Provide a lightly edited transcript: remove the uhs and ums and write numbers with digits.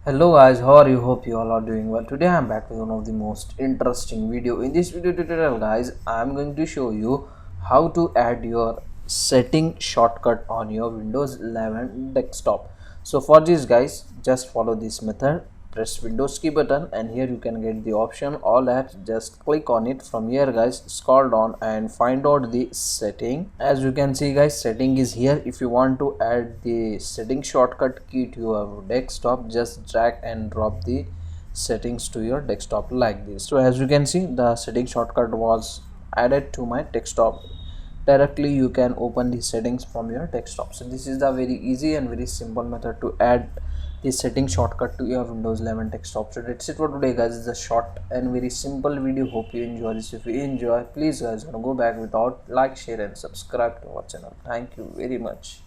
Hello guys, how are you? Hope you all are doing well. Today I am back with one of the most interesting video. In this video tutorial guys, I am going to show you how to add your setting shortcut on your Windows 11 desktop. So for this guys, just follow this method. Press Windows key button and here you can get the option all apps. Just click on it. From here guys, scroll down and find out the setting. As you can see guys, setting is here. If you want to add the setting shortcut key to your desktop, just drag and drop the settings to your desktop like this. So as you can see, the setting shortcut was added to my desktop. Directly you can open the settings from your desktop. So this is the very easy and very simple method to add the setting shortcut to your Windows 11 desktop. So that's it for today guys. It's a short and very simple video. Hope you enjoy this. If you enjoy, please guys go back without like, share and subscribe to our channel. Thank you very much.